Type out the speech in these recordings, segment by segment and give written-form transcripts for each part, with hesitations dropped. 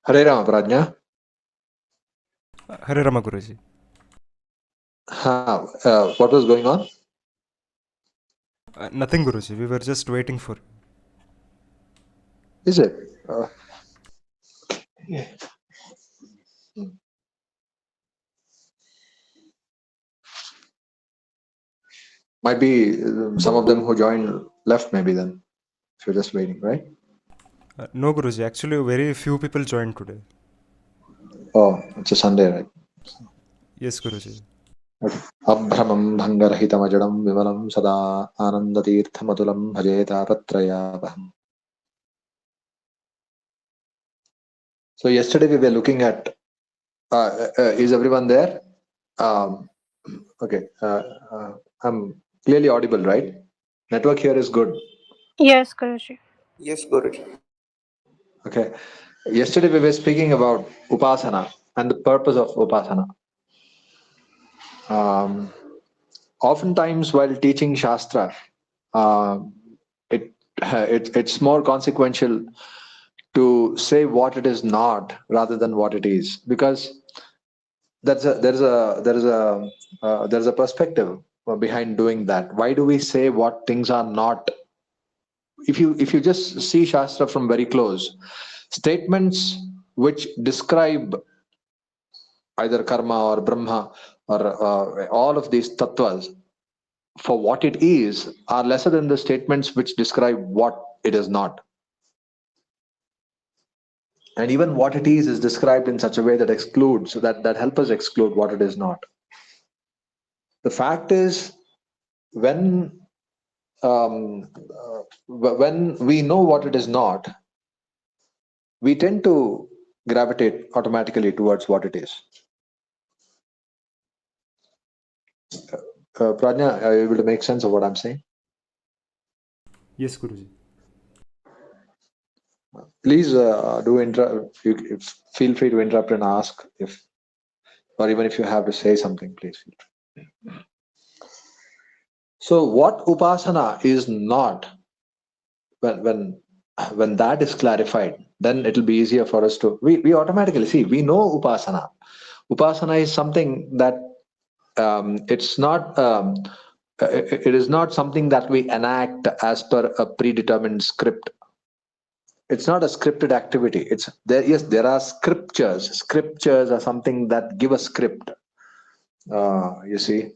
Hare Rama, Prajna. Hare Rama Guruji. What was going on? Nothing Guruji, we were just waiting for you. Is it? Yeah. Might be some of them who joined left, maybe then. If you're just waiting, right? No Guruji, actually very few people joined today. Oh, it's a Sunday, right? Yes Guruji. Okay. Abhramam bhangarhitamajadam vimalam sada anandatirthamadulam bhaje tapatrayapaham. So yesterday we were looking at, is everyone there? Okay. I'm clearly audible, right? Network here is good. Yes, Guruji. Yes, Guruji. Okay. Yesterday we were speaking about upasana and the purpose of upasana. Um, Oftentimes while teaching Shastra, uh, it's more consequential to say what it is not rather than what it is, because there's a perspective behind doing that. Why do we say what things are not? If you just see Shastra from very close, statements which describe either karma or brahma or all of these tattvas for what it is are lesser than the statements which describe what it is not. And even what it is described in such a way that excludes, that help us exclude what it is not. The fact is, when when we know what it is not, we tend to gravitate automatically towards what it is. Prajna, are you able to make sense of what I'm saying? Yes Guruji. Please feel free to interrupt and ask, if, or even if you have to say something, please feel free. So what upasana is not, when that is clarified, then it'll be easier for us to, we automatically see, we know upasana is something that it's not it is not something that we enact as per a predetermined script. It's not a scripted activity. It's there. Yes, there are scriptures are something that give a script. You see,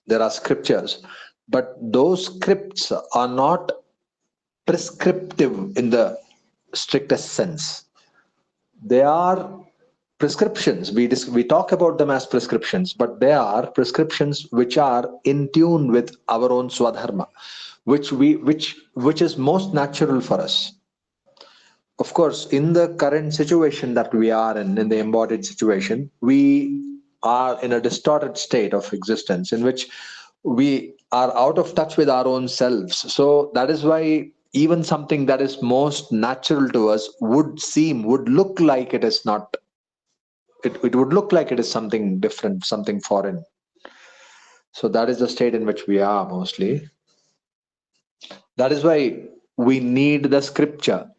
there are scriptures, but those scripts are not prescriptive in the strictest sense. They are prescriptions. We talk about them as prescriptions, but they are prescriptions which are in tune with our own swadharma, which is most natural for us. Of course, in the current situation that we are in the embodied situation, we are in a distorted state of existence in which we are out of touch with our own selves. So that is why even something that is most natural to us would look like it is not. It would look like it is something different, something foreign. So that is the state in which we are mostly. That is why we need the scripture.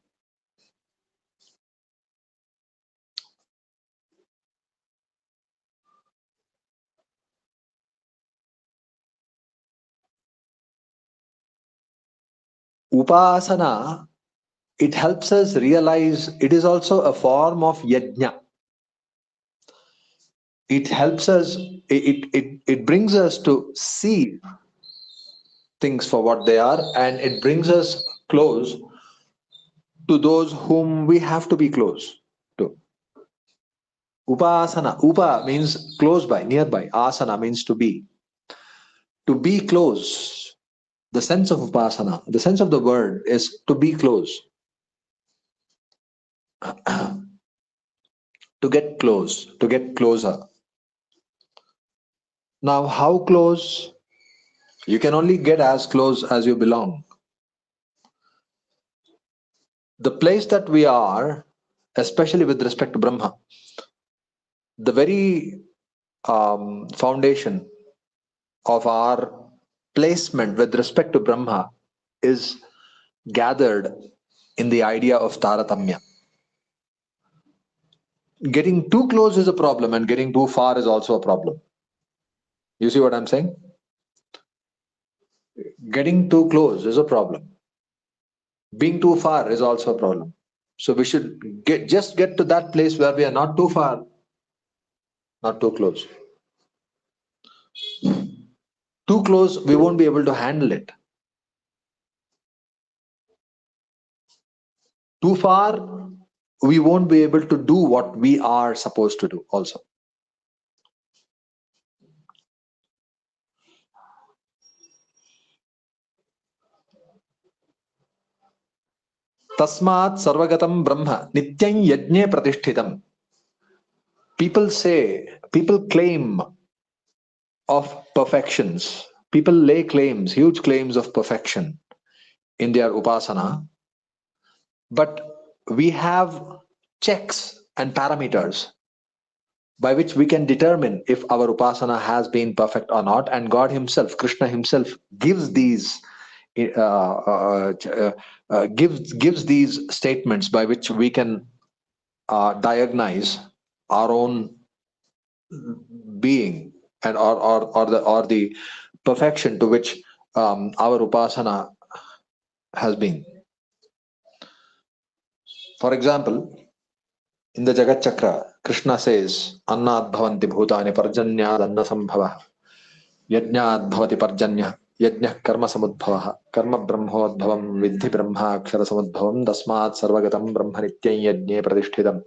Upasana, it helps us realize it is also a form of yajna. It helps us, it brings us to see things for what they are, and it brings us close to those whom we have to be close to. Upasana, upa means close by, nearby. Asana means to be. To be close. The sense of upasana, the sense of the word is to be close. To get close, to get closer. Now, how close? You can only get as close as you belong. The place that we are, especially with respect to Brahma, the very foundation of our placement with respect to Brahma is gathered in the idea of Taratamya. Getting too close is a problem, and getting too far is also a problem. You see what I'm saying? Getting too close is a problem. Being too far is also a problem. So we should just get to that place where we are not too far, not too close. Too close, we won't be able to handle it. Too far, we won't be able to do what we are supposed to do also. Tasmat sarvagatam brahma nityam yajne pratishthitam. People claim of perfections. People lay claims, huge claims of perfection in their upasana. But we have checks and parameters by which we can determine if our upasana has been perfect or not. And God Himself, Krishna Himself, gives these gives these statements by which we can diagnose our own being and or the perfection to which our upasana has been. For example, in the Jagat Chakra, Krishna says, Annad bhavanti bhutani parjanyad anna sambhava, yajnad bhavati parjanya, yajna karma samudbhava, karma brahmodbhavam vidhi brahma akshara samudbhavam, tasmat sarvagatam brahma nityam yajne pratishthitam.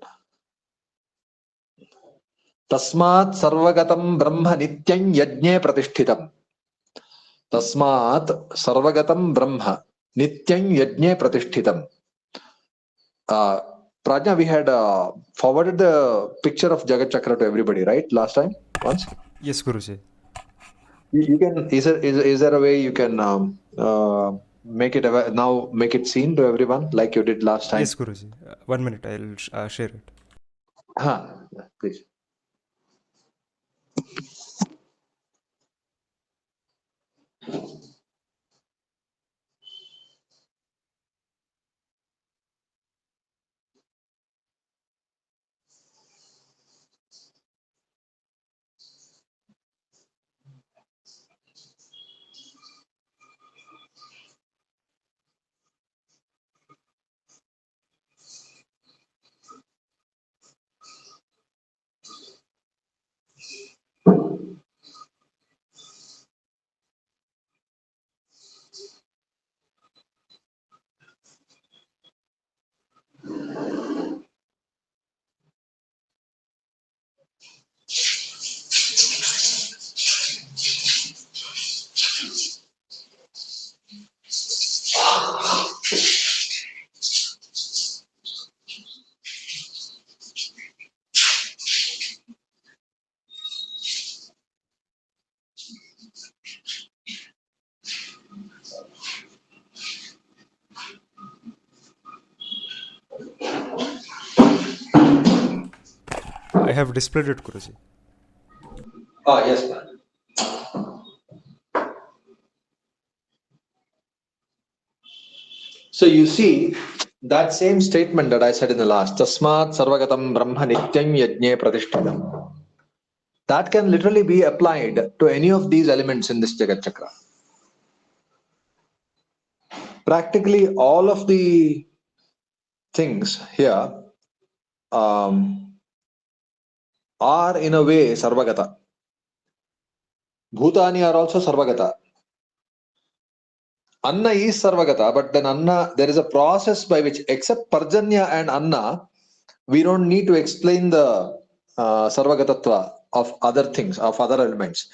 Tasmat sarvagatam brahma nityam yajne pratishthitam. Tasmat sarvagatam brahma nityam yajne pratishthitam. Prajna, we had forwarded the picture of Jagat Chakra to everybody, right? Last time, once. Yes, Guruji. You can. Is there a way you can make it now? Make it seen to everyone like you did last time. Yes, Guruji. 1 minute, I'll share it. Please. I have displayed it, Guruji. Yes, ma'am. So you see that same statement that I said in the last, Tasmat Sarvagatam Brahma Nityam Yajne Pratishthitam. That can literally be applied to any of these elements in this Jagat Chakra. Practically all of the things here are in a way Sarvagata. Bhutani are also Sarvagata. Anna is Sarvagata, but then Anna, there is a process by which, except Parjanya and Anna, we don't need to explain the Sarvagatatva of other things, of other elements.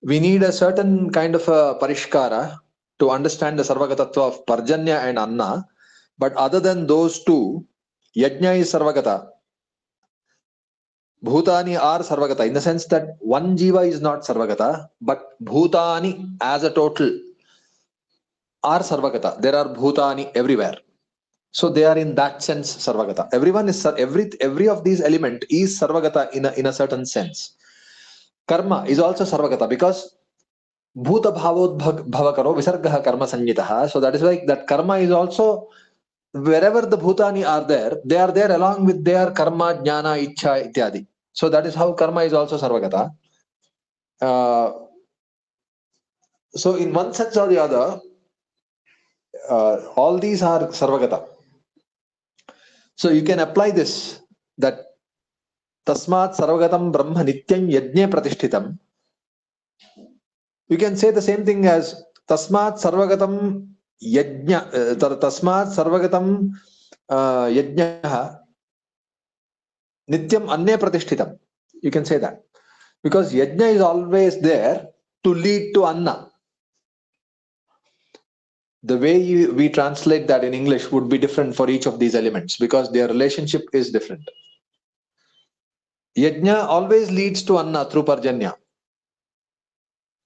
We need a certain kind of a parishkara to understand the Sarvagatatva of Parjanya and Anna. But other than those two, Yajna is Sarvagata. Bhutani are Sarvagata in the sense that one Jiva is not Sarvagata, but Bhutani as a total are Sarvagata. There are Bhutani everywhere. So they are in that sense Sarvagata. Everyone is every of these element is Sarvagata in a certain sense. Karma is also Sarvagata because Bhuta Bhavod Bhavakaro Visargaha Karma Sanjitaha. So that is why that karma is also wherever the bhutani are there, they are there along with their karma, jnana, ichha, ityadi. So that is how karma is also sarvagata. So in one sense or the other, all these are sarvagata. So you can apply this, that tasmat sarvagatam brahma nityam yajna pratishtitam. You can say the same thing as tasmat sarvagatam yajna, tasmat sarvagatam yajna nityam anye pratishtitam. You can say that. Because yajna is always there to lead to anna. The way we translate that in English would be different for each of these elements because their relationship is different. Yajna always leads to anna through parjanya.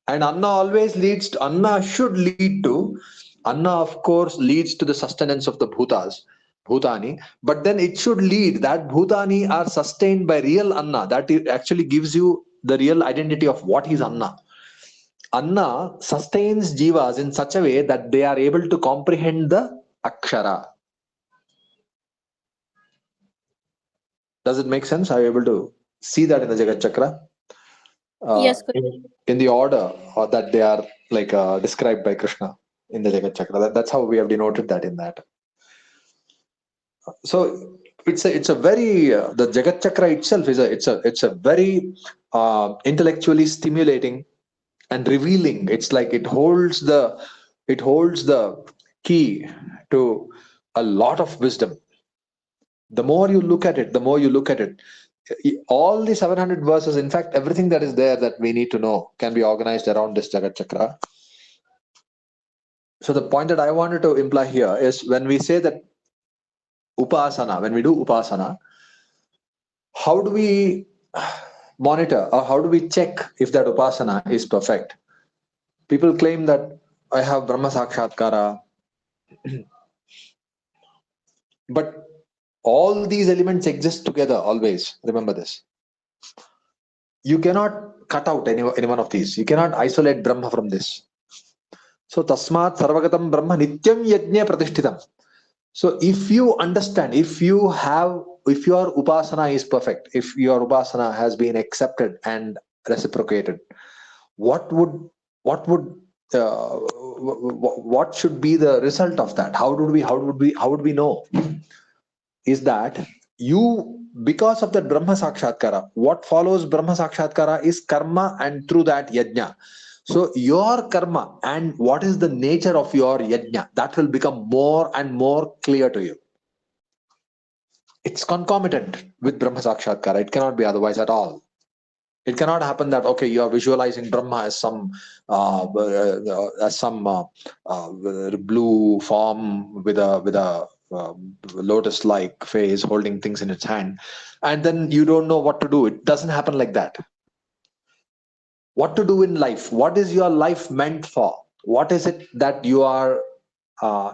And anna always leads to, anna should lead to, anna of course leads to the sustenance of the bhutani, but then it should lead, that bhutani are sustained by real anna. That actually gives you the real identity of what is anna. Anna sustains jivas in such a way that they are able to comprehend the akshara. Does it make sense? Are you able to see that in the Jagat Chakra? Yes, In the order that they are like described by Krishna in the Jagat Chakra. That's how we have denoted that in that. So it's a very the Jagat Chakra itself is a very intellectually stimulating and revealing. It's like it holds the key to a lot of wisdom. The more you look at it, all the 700 verses, in fact, everything that is there that we need to know can be organized around this Jagat Chakra. So the point that I wanted to imply here is when we say that upasana, when we do upasana, how do we monitor or how do we check if that upasana is perfect? People claim that I have Brahma Sakshatkara, but all these elements exist together always. Remember this. You cannot cut out any one of these. You cannot isolate Brahma from this. So tasmat sarvagatam Brahma nityam yajna pratishtitam. So if you understand, if your upasana is perfect, if your upasana has been accepted and reciprocated, what should be the result of that? How would we know? Is that you, because of that Brahma Sakshatkara, what follows Brahma Sakshatkara is karma, and through that yajna. So your karma and what is the nature of your yajna, that will become more and more clear to you. It's concomitant with Brahma Sakshatkara. It cannot be otherwise at all. It cannot happen that okay, you are visualizing Brahma as some blue form with a lotus-like face, holding things in its hand, and then you don't know what to do. It doesn't happen like that. What to do in life? What is your life meant for? What is it that you are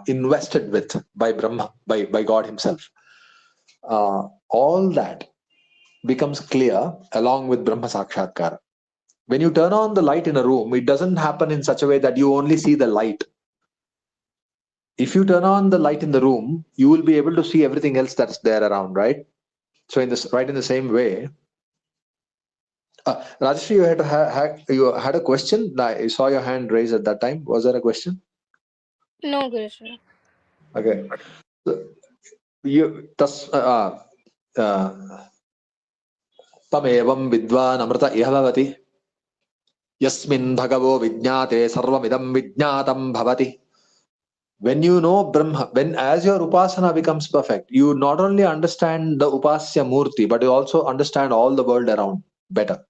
invested with by Brahma, by God Himself? All that becomes clear along with Brahma Sakshatkara. When you turn on the light in a room, it doesn't happen in such a way that you only see the light. If you turn on the light in the room, you will be able to see everything else that's there around, right? So in the same way, Rajashri, you had a question. I saw your hand raised at that time. Was there a question? No, Gurusha. Okay. So, you तमेवं विद्वान् अमृत इह भवति यस्मिन् भगवो विज्ञाते सर्वमिदं विज्ञातं भवति. When you know Brahma, when as your upasana becomes perfect, you not only understand the upasya murti, but you also understand all the world around better.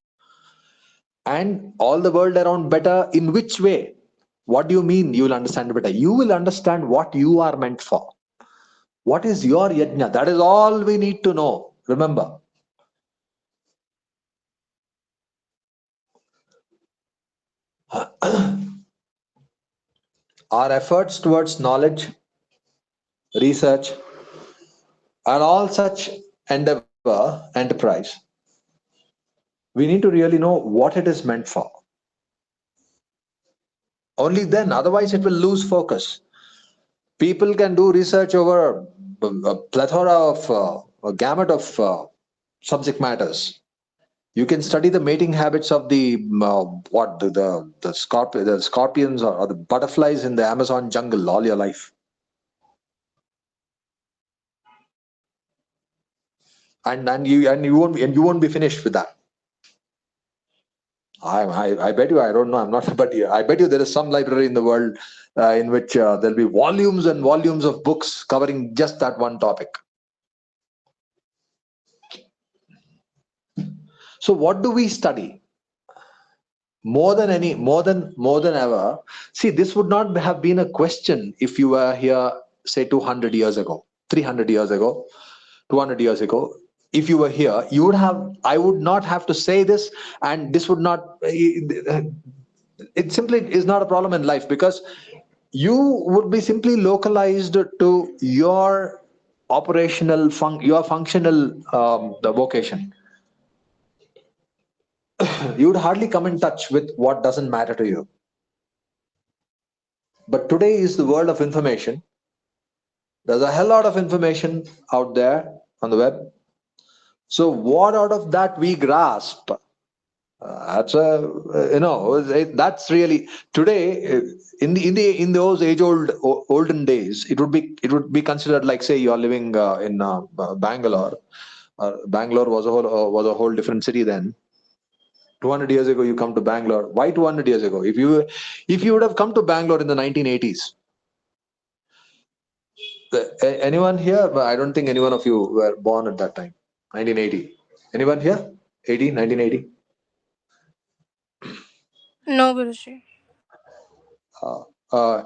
And all the world around better in which way? What do you mean you will understand better? You will understand what you are meant for. What is your yajna? That is all we need to know. Remember. Our efforts towards knowledge, research, and all such enterprise, we need to really know what it is meant for. Only then, otherwise it will lose focus. People can do research over a plethora of a gamut of subject matters. You can study the mating habits of the scorpions or the butterflies in the Amazon jungle all your life, and you won't be finished with that. I bet you, I don't know, I'm not, but yeah, I bet you there is some library in the world in which there'll be volumes and volumes of books covering just that one topic. So what do we study? More than ever. See, this would not have been a question if you were here, say, 200 years ago, 300 years ago, 200 years ago. If you were here, you would have, I would not have to say this, and this would not, it simply is not a problem in life, because you would be simply localized to your your functional the vocation. You would hardly come in touch with what doesn't matter to you. But today is the world of information. There's a hell lot of information out there on the web. So what out of that we grasp? That's a that's really today in those age olden days, it would be considered like, say, you're living in Bangalore. Bangalore was a whole different city then. 200 years ago, you come to Bangalore. Why 200 years ago? If you would have come to Bangalore in the 1980s, anyone here? I don't think any one of you were born at that time. 1980. Anyone here? 1980. No, Guruji. Uh,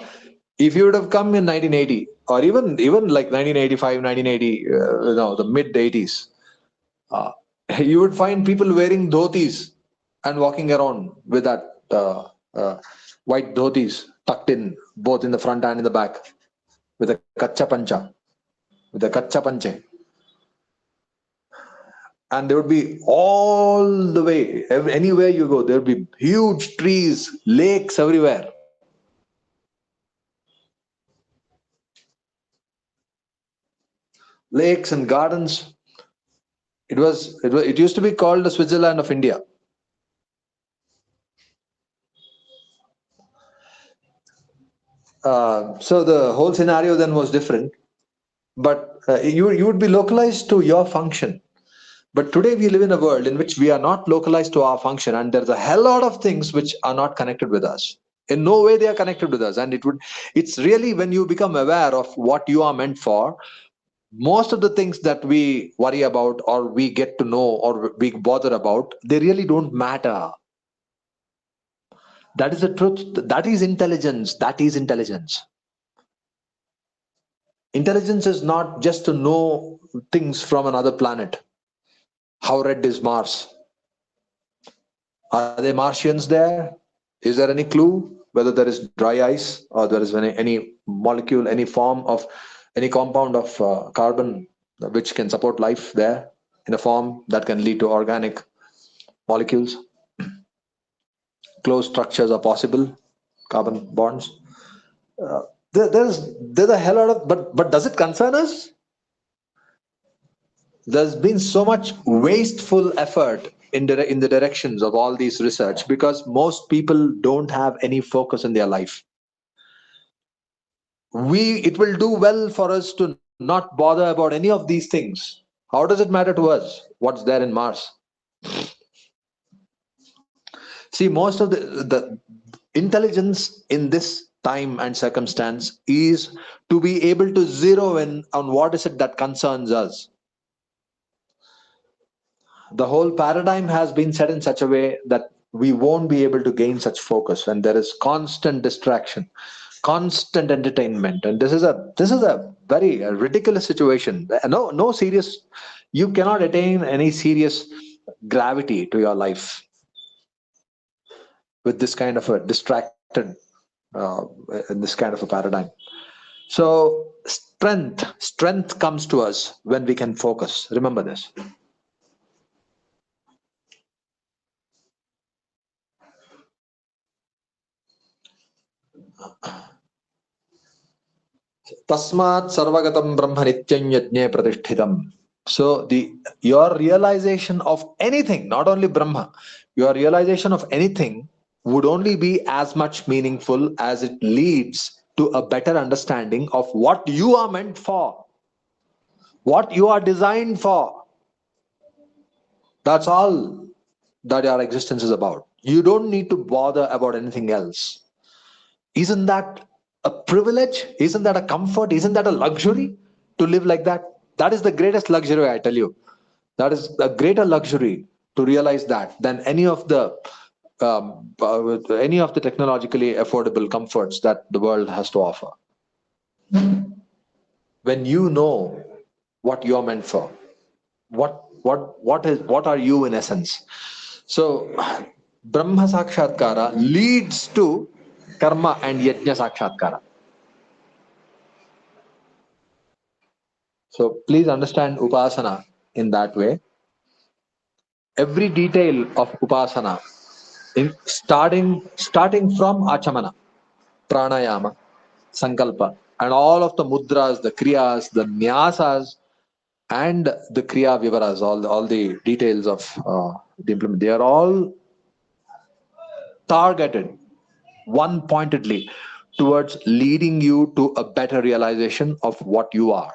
if you would have come in 1980, or even like 1985, 1980, the mid 80s, uh, you would find people wearing dhotis and walking around with that white dhotis tucked in both in the front and in the back, with a kacha pancha, with a kacha panche. And there would be all the way, anywhere you go, there would be huge trees, lakes everywhere. Lakes and gardens. It used to be called the Switzerland of India. So the whole scenario then was different, but you would be localized to your function. But today we live in a world in which we are not localized to our function, and there's a hell lot of things which are not connected with us. In no way they are connected with us, and it's really when you become aware of what you are meant for. Most of the things that we worry about, or we get to know, or we bother about, they really don't matter. That is the truth. That is intelligence. That is intelligence. Intelligence is not just to know things from another planet. How red is Mars? Are there Martians there? Is there any clue whether there is dry ice, or there is any molecule, any form of any compound of carbon which can support life there in a form that can lead to organic molecules? Closed structures are possible, carbon bonds. There's a hell lot of, but does it concern us? There's been so much wasteful effort in the directions of all these research, because most people don't have any focus in their life. It will do well for us to not bother about any of these things. How does it matter to us what's there in Mars? See, most of the intelligence in this time and circumstance is to be able to zero in on what is it that concerns us. The whole paradigm has been set in such a way that we won't be able to gain such focus, and there is constant distraction, constant entertainment, and this is a very ridiculous situation. No serious, you cannot attain any serious gravity to your life with this kind of a distracted uh, in this kind of a paradigm. So strength comes to us when we can focus. Remember this. Tasmat sarvagatam brahma nityam yajne pratishtitam. So your realization of anything, not only Brahma, your realization of anything would only be as much meaningful as it leads to a better understanding of what you are meant for, what you are designed for. That's all that your existence is about. You don't need to bother about anything else. Isn't that a privilege? Isn't that a comfort? Isn't that a luxury to live like that? That is the greatest luxury, I tell you. That is a greater luxury to realize that than any of the technologically affordable comforts that the world has to offer. When you know what you're meant for, what are you in essence? So Brahma Sakshatkara leads to Karma and Yajna Sakshatkara. So please understand Upasana in that way. Every detail of Upasana, starting from Achamana, Pranayama, Sankalpa, and all of the mudras, the kriyas, the nyasas, and the kriya vivaras, all the details of the implement, they are all targeted one pointedly towards leading you to a better realization of what you are,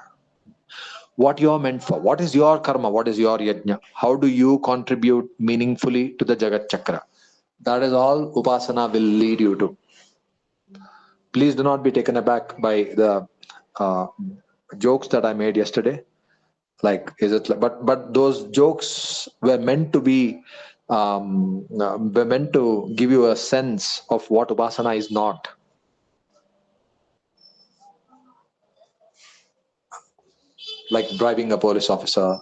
what you're meant for, what is your karma, what is your yajna, how do you contribute meaningfully to the Jagat Chakra. That is all Upasana will lead you to. Please do not be taken aback by the uh, jokes that I made yesterday. Like, is it? But those jokes were meant to be were meant to give you a sense of what Upasana is not. Like bribing a police officer.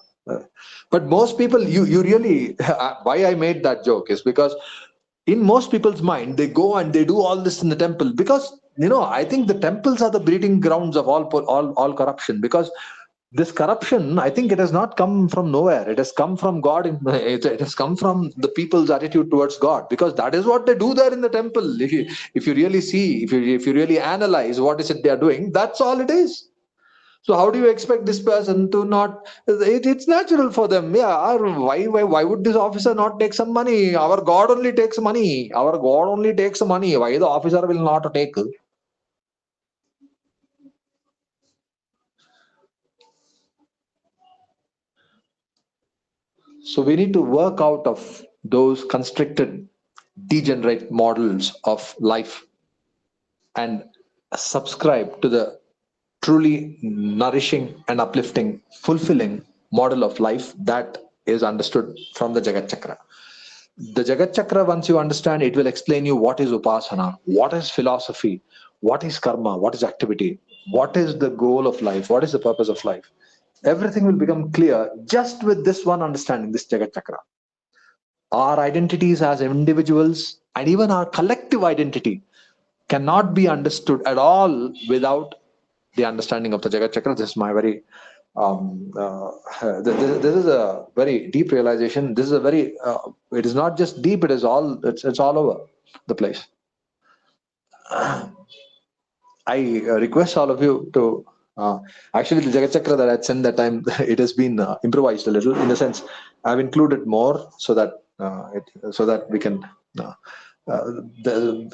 But most people, you really, why I made that joke is because in most people's mind, they go and they do all this in the temple because, I think the temples are the breeding grounds of all corruption, because this corruption, I think it has not come from nowhere. It has come from God. It has come from the people's attitude towards God, because that is what they do there in the temple. If you really see, if you really analyze what is it they are doing, that's all it is. So how do you expect this person to not? It's natural for them. Yeah. Or why would this officer not take some money? Our God only takes money. Our God only takes money. Why the officer will not take? So we need to work out of those constricted, degenerate models of life and subscribe to the truly nourishing and uplifting, fulfilling model of life that is understood from the Jagat Chakra. The Jagat Chakra, once you understand, it will explain you what is Upasana, what is philosophy, what is karma, what is activity, what is the goal of life, what is the purpose of life. Everything will become clear just with this one understanding, this Jagat Chakra. Our identities as individuals and even our collective identity cannot be understood at all without the understanding of the Jagat Chakra. This is my very this is a very deep realization. This is a very it is not just deep, it's all over the place. I request all of you to actually, the Jagat Chakra that I sent that time, it has been improvised a little, in the sense I've included more so that so that we can uh,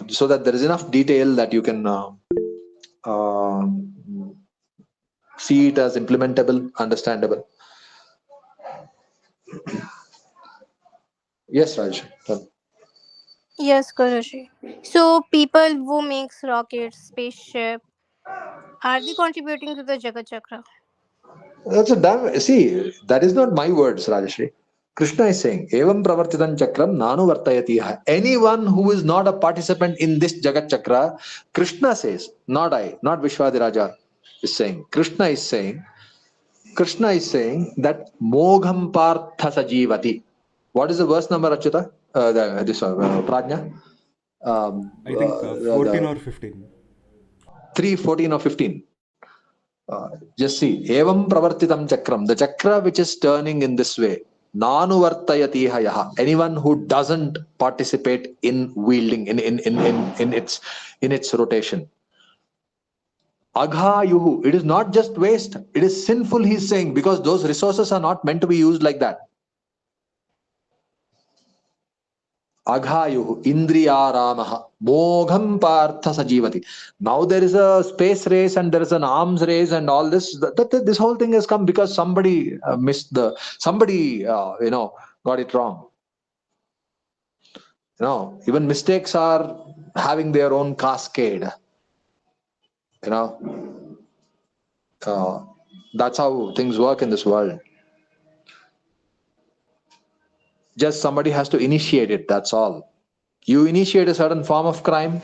so that there is enough detail that you can uh, see it as implementable, understandable. Yes, Raj. Yes, Guruji. So people who makes rockets, spaceship, are they contributing to the Jagat Chakra? That's a damn. See, that is not my words, Rajashri. Krishna is saying, Evam pravartitan chakram nanu vartayatiha. Anyone who is not a participant in this Jagat Chakra, Krishna says, not I, not Vishwadiraja is saying. Krishna is saying that Mogham Partha Sajivati. What is the verse number, Achyuta? This Prajna? I think 14 or 15. 3, 14 or 15. Just see, evam pravartitam chakram, the chakra which is turning in this way, nanu vartayati hayaha, anyone who doesn't participate in wielding in its rotation. Aghayuhu. It is not just waste, it is sinful, he's saying, because those resources are not meant to be used like that. Aghayuhu Indriyaramaha Mogham Partha Sajivati. Now there is a space race and there is an arms race and all this. This whole thing has come because somebody somebody got it wrong. Even mistakes are having their own cascade. You know, that's how things work in this world. Just somebody has to initiate it. That's all. You initiate a certain form of crime,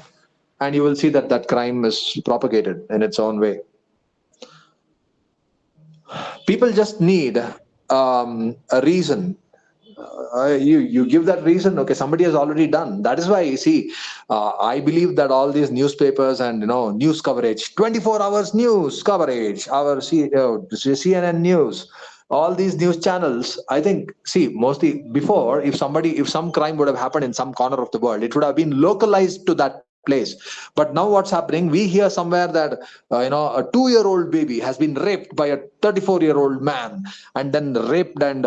and you will see that that crime is propagated in its own way. People just need a reason. You give that reason. Okay, somebody has already done. That is why you see. I believe that all these newspapers and news coverage, 24 hours news coverage, our CNN news, all these news channels. I think, see, mostly before, if some crime would have happened in some corner of the world, it would have been localized to that place. But now what's happening, we hear somewhere that a 2-year-old baby has been raped by a 34-year-old man, and then raped and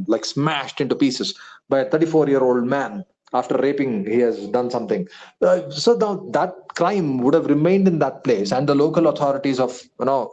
like smashed into pieces by a 34-year-old man. After raping, he has done something. So now that crime would have remained in that place, and the local authorities of law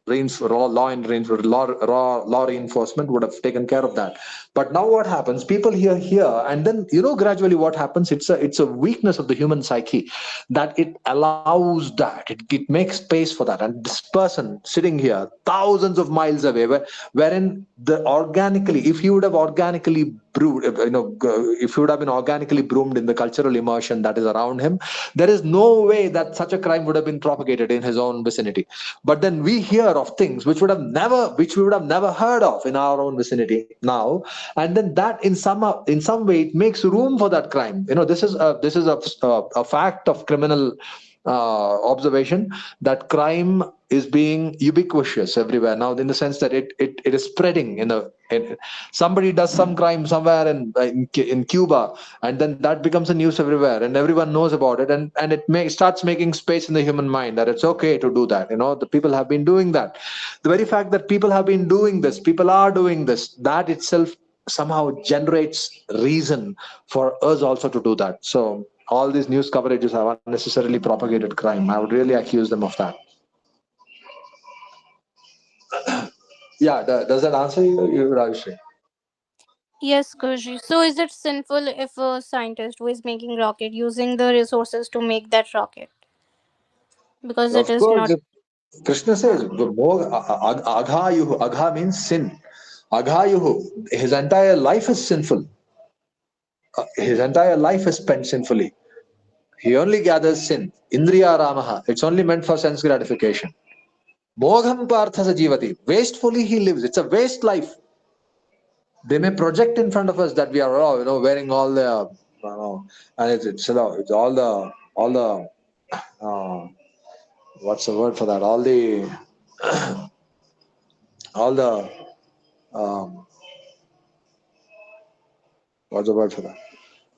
reinforcement would have taken care of that. But now what happens, people hear here, and then gradually what happens, it's a weakness of the human psyche, that it allows that, it makes space for that. And this person sitting here thousands of miles away, wherein if he would have organically brewed, if he would have been organically broomed in the cultural immersion that is around him, there is no way that such a crime would have been propagated in his own vicinity. But then we hear of things which we would have never heard of in our own vicinity now, and then that in some way it makes room for that crime. This is a fact of criminal observation, that crime is being ubiquitous everywhere now, in the sense that it is spreading somebody does some crime somewhere in Cuba, and then that becomes a news everywhere, and everyone knows about it, and starts making space in the human mind that it's okay to do that. The people have been doing that. The very fact that people are doing this, that itself somehow generates reason for us also to do that. So all these news coverages have unnecessarily propagated crime. I would really accuse them of that. Yeah, does that answer you, Rajshri? Yes, Kushi. So is it sinful if a scientist who is making rocket using the resources to make that rocket? Because it Of is course, not. if Krishna says, Uh, Aghayuhu. Agha means sin. Aghayuhu, his entire life is sinful. His entire life is spent sinfully. He only gathers sin. Indriya Ramaha. It's only meant for sense gratification. Mogham Partha Sajivati. Wastefully he lives. It's a waste life. They may project in front of us that we are wearing all the and it's all the uh, what's the word for that, all the um, what's the word for that,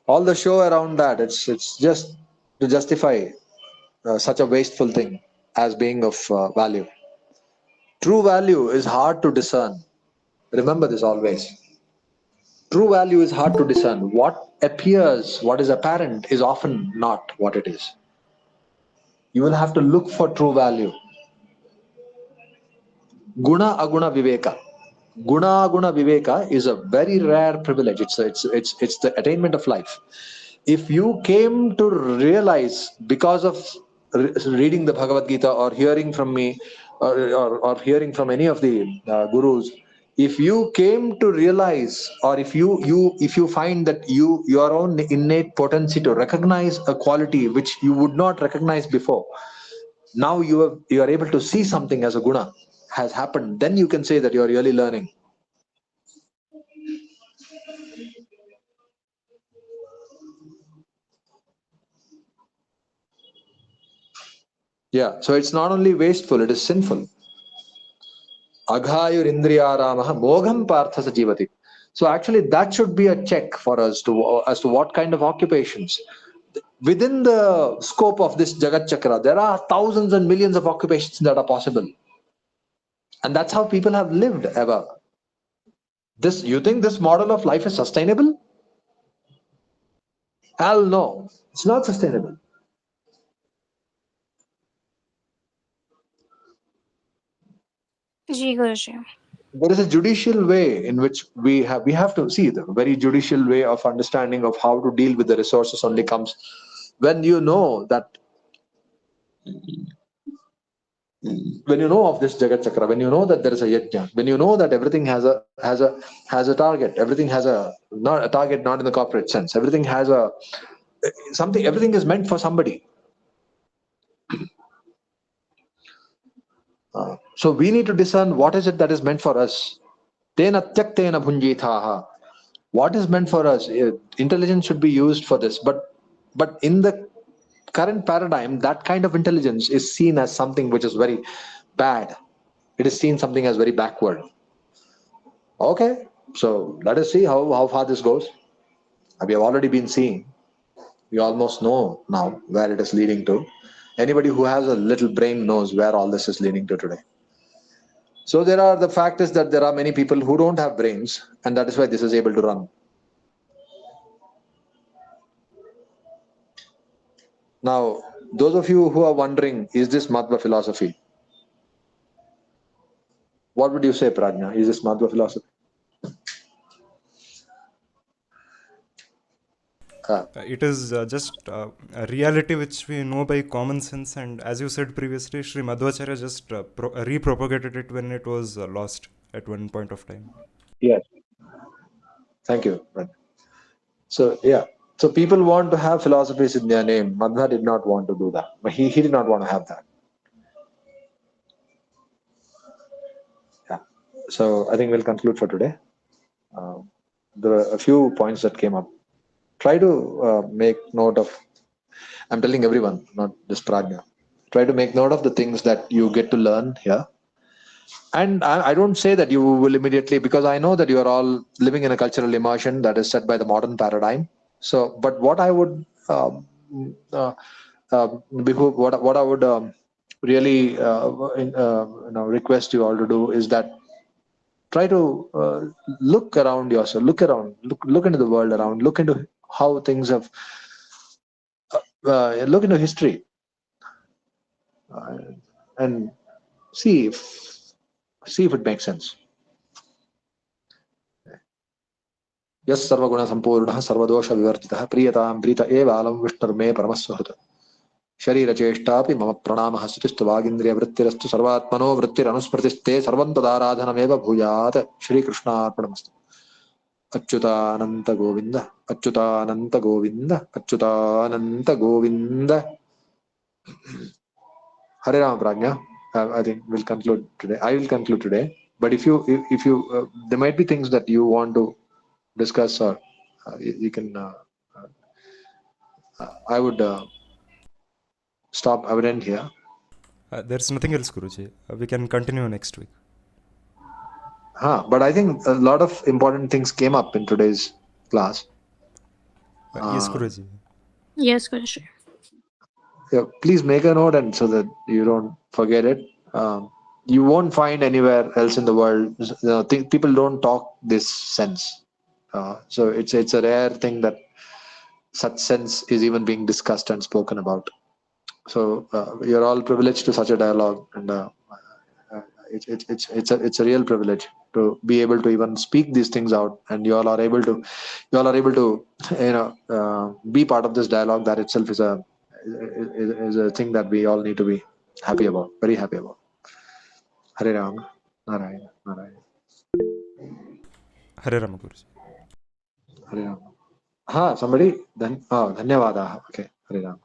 all the show around that. It's just to justify such a wasteful thing as being of value. True value is hard to discern. Remember this always. True value is hard to discern. What is apparent is often not what it is. You will have to look for true value. Guna Aguna Viveka. Guna Aguna Viveka is a very rare privilege. It's the attainment of life. If you came to realize, because of reading the Bhagavad Gita or hearing from me, or hearing from any of the gurus, if you came to realize, or if you find that your own innate potency to recognize a quality which you would not recognize before, now you are able to see something as a guna has happened, then you can say that you are really learning. Yeah, so it's not only wasteful, it is sinful. Aghayur indriyaramaha mogham partha sajivati. So actually that should be a check for us as to what kind of occupations. within the scope of this Jagat Chakra, there are thousands and millions of occupations that are possible. And that's how people have lived ever. You think this model of life is sustainable? Hell no, it's not sustainable. जी गुरुजी. There is a judicial way in which we have to see. The very judicial way of understanding of how to deal with the resources only comes when you know of this Jagat Chakra, when you know that there is a yajna, when you know that everything has a target, everything has a not a target, not in the corporate sense. Everything has a something. Everything is meant for somebody. So we need to discern what is it that is meant for us. Tena tyaktena bhunjithaha. What is meant for us? Intelligence should be used for this, but in the current paradigm, that kind of intelligence is seen as something which is very bad. It is seen something as very backward. Okay, so let us see how far this goes. We have already been seeing. We almost know now where it is leading to. Anybody who has a little brain knows where all this is leading to today. So the fact is that there are many people who don't have brains, and that is why this is able to run. Now, those of you who are wondering, is this Madhva philosophy? What would you say, Prajna? Is this Madhva philosophy? It is just a reality which we know by common sense, and as you said previously, Sri Madhvacharya just repropagated it when it was lost at one point of time. Yes. Thank you, Prajna. So, yeah. So people want to have philosophies in their name. Madhva did not want to do that. But he did not want to have that. Yeah. So I think we'll conclude for today. There are a few points that came up. Try to make note of, I'm telling everyone, not just Prajna. Try to make note of the things that you get to learn here. And I don't say that you will immediately, because I know that you are all living in a cultural immersion that is set by the modern paradigm. So, but what I would what I would really request you all to do is that try to look around yourself, look into the world around, look into how things have, look into history, and see if it makes sense. यस् सर्वगुण संपूर्णः सर्वदोष विवर्जितः प्रियतां प्रीत एव आलं विष्णुर्मे परमस्वहृत् शरीरचेष्टापि मम प्रणामः स्तुतिस्तु वागीन्द्रियवृत्तिरस्तु सर्वात्मनो वृत्तिरनुस्मृतिस्ते सर्वं तदाराधनमेव भूयात् श्रीकृष्णार्पणमस्तु. अच्युतानंत Govind अच्युतानंत Govind अच्युतानंत Govind. Hare Rama, Prajna. I think we'll conclude today. I will conclude today. But if you there might be things that you want to discuss, or you can. I would stop. I would end here. There's nothing else, Guruji. We can continue next week. But I think a lot of important things came up in today's class. Yes, Guruji. Yes, Guruji. Yeah, please make a note, and so that you don't forget it. You won't find anywhere else in the world. People don't talk this sense. So it's a rare thing that such sense is even being discussed and spoken about. So you're all privileged to such a dialogue, and it's a real privilege to be able to even speak these things out, and you all are able to be part of this dialogue. That itself is a thing that we all need to be happy about, very happy about. Hare Rama, Narayana, Narayana. Hare Rama, Guruji. Hare Rama. Somebody then. Dhanyavada. Okay, Hare Rama.